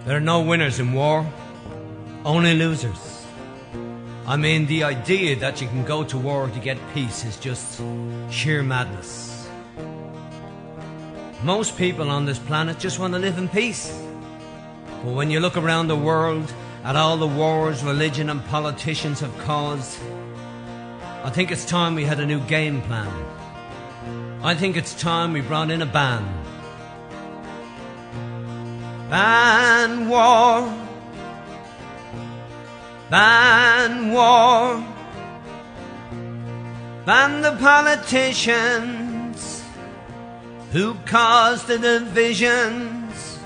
There are no winners in war, only losers. I mean, the idea that you can go to war to get peace is just sheer madness. Most people on this planet just want to live in peace. But when you look around the world at all the wars religion and politicians have caused, I think it's time we had a new game plan. I think it's time we brought in a ban. Ban war. Ban war. Ban the politicians who caused the divisions.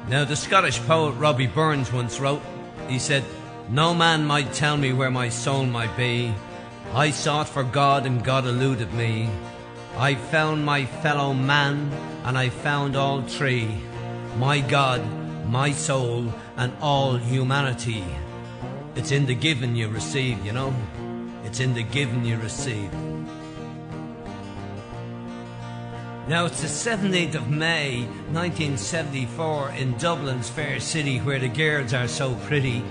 Now, the Scottish poet Robbie Burns once wrote, he said, "No man might tell me where my soul might be. I sought for God and God eluded me. I found my fellow man and I found all three, my God, my soul and all humanity." It's in the giving you receive, you know. It's in the giving you receive. Now, it's the 17th of May 1974 in Dublin's fair city where the girls are so pretty,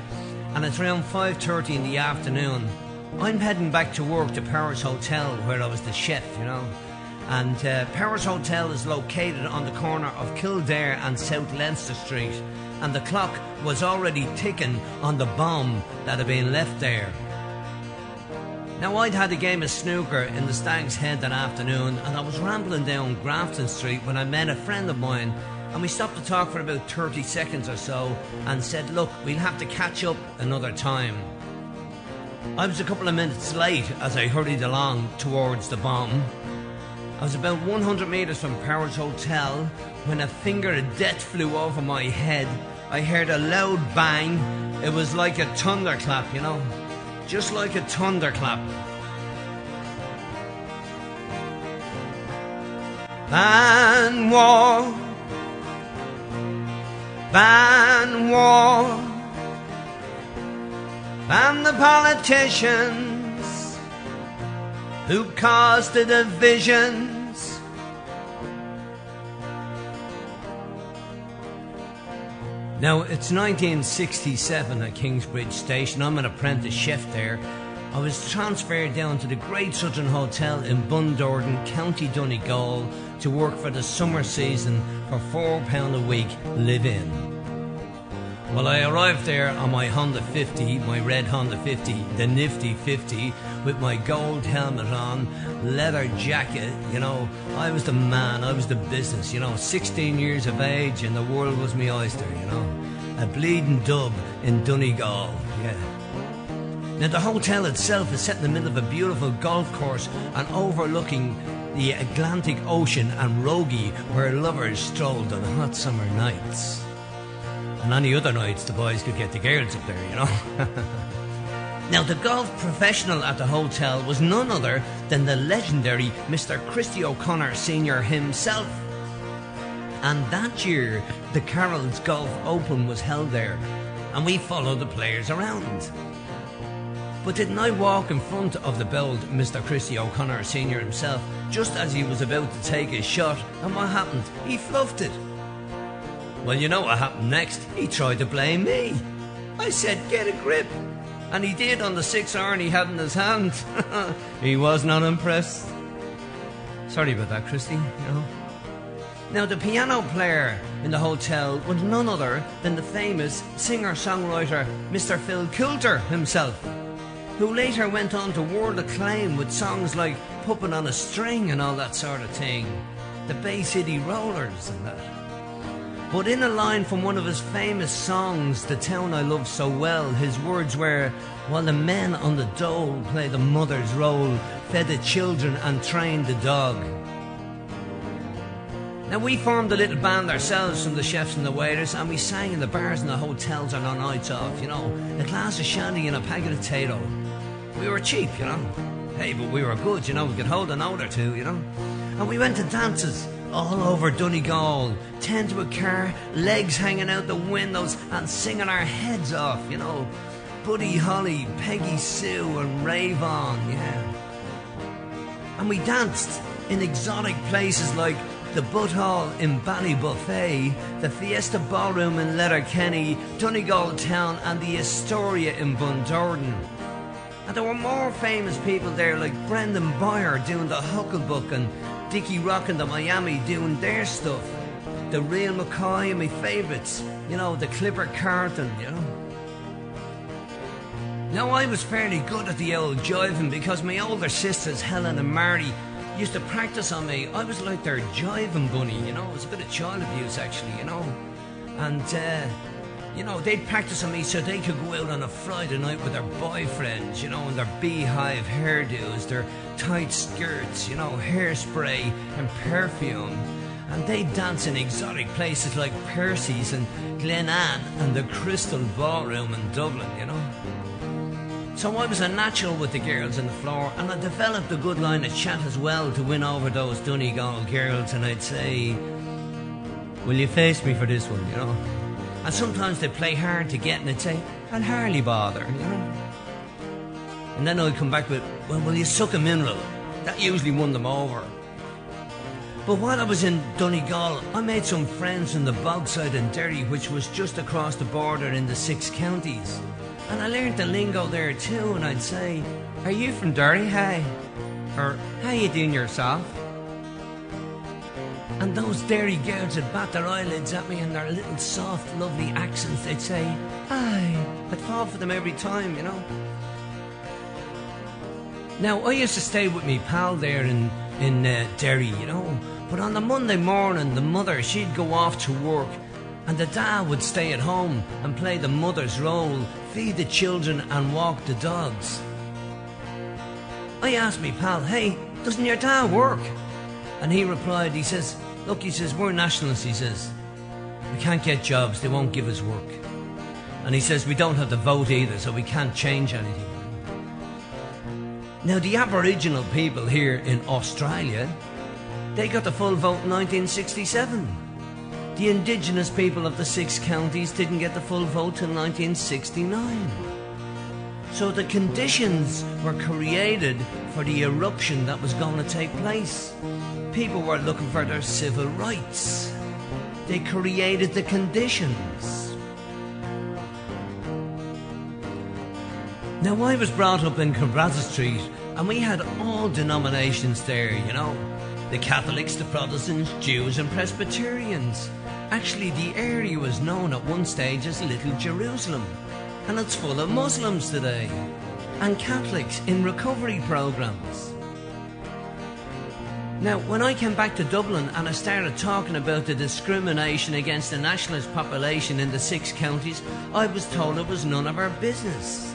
and it's around 5:30 in the afternoon. I'm heading back to work to Powers Hotel where I was the chef, you know. And Powers Hotel is located on the corner of Kildare and South Leinster Street, and the clock was already ticking on the bomb that had been left there. Now, I'd had a game of snooker in the Stag's Head that afternoon, and I was rambling down Grafton Street when I met a friend of mine, and we stopped to talk for about 30 seconds or so and said, look, we'll have to catch up another time. I was a couple of minutes late as I hurried along towards the bomb. I was about 100 metres from Powers Hotel when a finger of death flew over my head. I heard a loud bang. It was like a thunderclap, you know. Just like a thunderclap. Ban war. Ban war. Ban the politicians who caused the divisions. Now, it's 1967 at Kingsbridge Station. I'm an apprentice chef there. I was transferred down to the Great Southern Hotel in Bundorden, County Donegal, to work for the summer season for £4 a week live-in. Well, I arrived there on my Honda 50, my red Honda 50, the nifty 50, with my gold helmet on, leather jacket, you know. I was the man, I was the business, you know. 16 years of age and the world was my oyster, you know. A bleeding dub in Donegal, yeah. Now, the hotel itself is set in the middle of a beautiful golf course and overlooking the Atlantic Ocean and Rogie, where lovers strolled on hot summer nights. And any other nights the boys could get the girls up there, you know. Now, the golf professional at the hotel was none other than the legendary Mr. Christy O'Connor Sr. himself. And that year, the Carroll's Golf Open was held there, and we followed the players around. But didn't I walk in front of the bold Mr. Christy O'Connor Sr. himself, just as he was about to take his shot, and what happened? He fluffed it. Well, you know what happened next? He tried to blame me. I said, get a grip. And he did on the 6 iron he had in his hand. He was not impressed. Sorry about that, Christy, you know. Now, the piano player in the hotel was none other than the famous singer-songwriter Mr. Phil Coulter himself, who later went on to world acclaim with songs like Puppet on a String and all that sort of thing. The Bay City Rollers and that. But in a line from one of his famous songs, The Town I Love So Well, his words were, while the men on the dole play the mother's role, fed the children and trained the dog. Now, we formed a little band ourselves from the chefs and the waiters, and we sang in the bars and the hotels on our nights off, you know. A glass of shandy and a packet of potato. We were cheap, you know. Hey, but we were good, you know. We could hold a note or two, you know. And we went to dances all over Donegal, tend to a car, legs hanging out the windows and singing our heads off, you know. Buddy Holly, Peggy Sue and Rave On, yeah. And we danced in exotic places like the Butt Hall in Ballybuffet, the Fiesta Ballroom in Letterkenny, Donegal Town and the Astoria in Bundoran. And there were more famous people there like Brendan Boyer doing the Hucklebuck and Dickie Rock and the Miami doing their stuff. The Real McCoy and my favourites, you know, the Clipper Carton, you know. Now I was fairly good at the old jiving because my older sisters, Helen and Mary, used to practice on me. I was like their jiving bunny, you know. It was a bit of child abuse actually, you know. And, you know, they'd practice on me so they could go out on a Friday night with their boyfriends, you know, in their beehive hairdos, their tight skirts, you know, hairspray and perfume. And they'd dance in exotic places like Percy's and Glenanne and the Crystal Ballroom in Dublin, you know. So I was a natural with the girls on the floor, and I developed a good line of chat as well to win over those Donegal girls, and I'd say, will you face me for this one, you know? And sometimes they'd play hard to get, and I'd say, I'll hardly bother, you know? And then I'd come back with, well, will you suck a mineral? That usually won them over. But while I was in Donegal, I made some friends in the Bogside in Derry, which was just across the border in the 6 counties. And I learned the lingo there too, and I'd say, are you from Derry, hey? Or, how you doing yourself? And those Derry girls would bat their eyelids at me in their little soft, lovely accents. They'd say, aye. I'd fall for them every time, you know. Now, I used to stay with me pal there in Derry, you know. But on the Monday morning, the mother, she'd go off to work, and the dad would stay at home and play the mother's role, feed the children and walk the dogs. I asked me pal, hey, doesn't your dad work? And he replied, he says, look, he says, we're nationalists, he says. We can't get jobs, they won't give us work. And he says, we don't have the vote either, so we can't change anything. Now, the Aboriginal people here in Australia, they got the full vote in 1967. The Indigenous people of the 6 counties didn't get the full vote till 1969. So the conditions were created for the eruption that was going to take place. People were looking for their civil rights. They created the conditions. Now, I was brought up in Garda Street, and we had all denominations there, you know. The Catholics, the Protestants, Jews and Presbyterians. Actually, the area was known at one stage as Little Jerusalem, and it's full of Muslims today, and Catholics in recovery programs. Now, when I came back to Dublin and I started talking about the discrimination against the nationalist population in the 6 counties, I was told it was none of our business.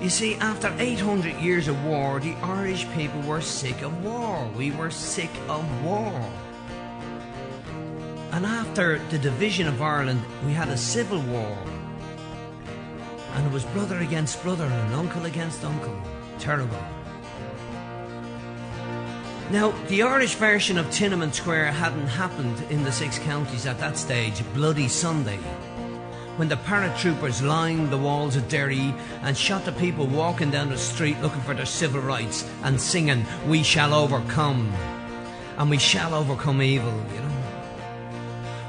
You see, after 800 years of war, the Irish people were sick of war. We were sick of war. And after the division of Ireland, we had a civil war. And it was brother against brother and uncle against uncle. Terrible. Now, the Irish version of Tiananmen Square hadn't happened in the 6 counties at that stage, Bloody Sunday, when the paratroopers lined the walls of Derry and shot the people walking down the street looking for their civil rights and singing, we shall overcome, and we shall overcome evil, you know.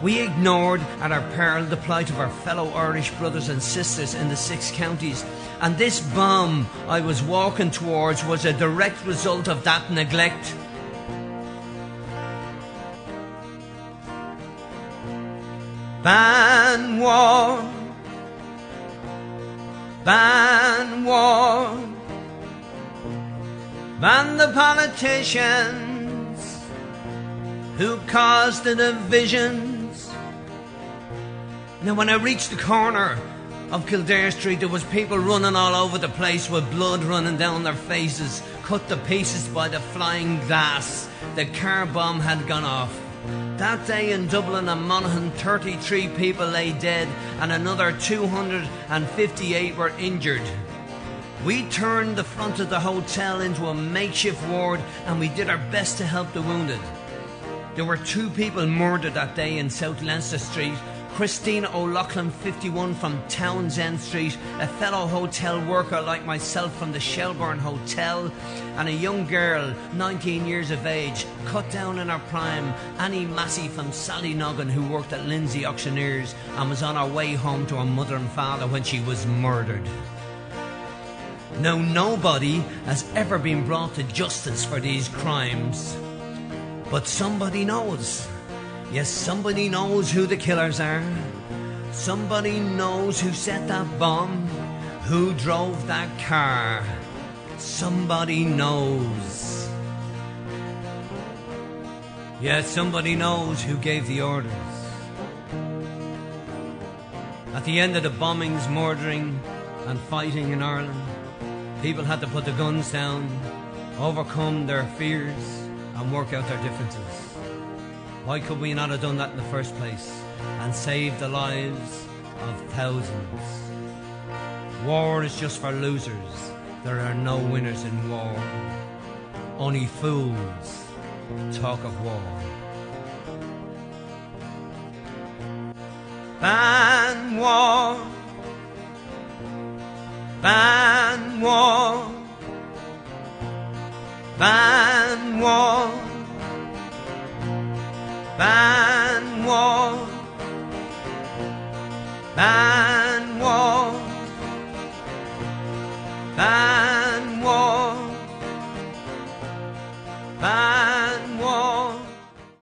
We ignored at our peril the plight of our fellow Irish brothers and sisters in the 6 counties, and this bomb I was walking towards was a direct result of that neglect. Ban war, ban war, ban the politicians who caused the divisions. Now, when I reached the corner of Kildare Street, there was people running all over the place with blood running down their faces, cut to pieces by the flying glass. The car bomb had gone off. That day in Dublin and Monaghan, 33 people lay dead and another 258 were injured. We turned the front of the hotel into a makeshift ward and we did our best to help the wounded. There were 2 people murdered that day in South Leinster Street, Christine O'Loughlin, 51, from Townsend Street, a fellow hotel worker like myself from the Shelbourne Hotel, and a young girl, 19 years of age, cut down in her prime, Annie Maxi from Sallynoggin, who worked at Lindsay Auctioneers and was on her way home to her mother and father when she was murdered. Now, nobody has ever been brought to justice for these crimes, but somebody knows. Yes, somebody knows who the killers are. Somebody knows who set that bomb, who drove that car. Somebody knows. Yes, somebody knows who gave the orders. At the end of the bombings, murdering and fighting in Ireland, people had to put the guns down, overcome their fears and work out their differences. Why could we not have done that in the first place and saved the lives of thousands? War is just for losers. There are no winners in war. Only fools talk of war. Ban war. Ban war. Ban war. Ban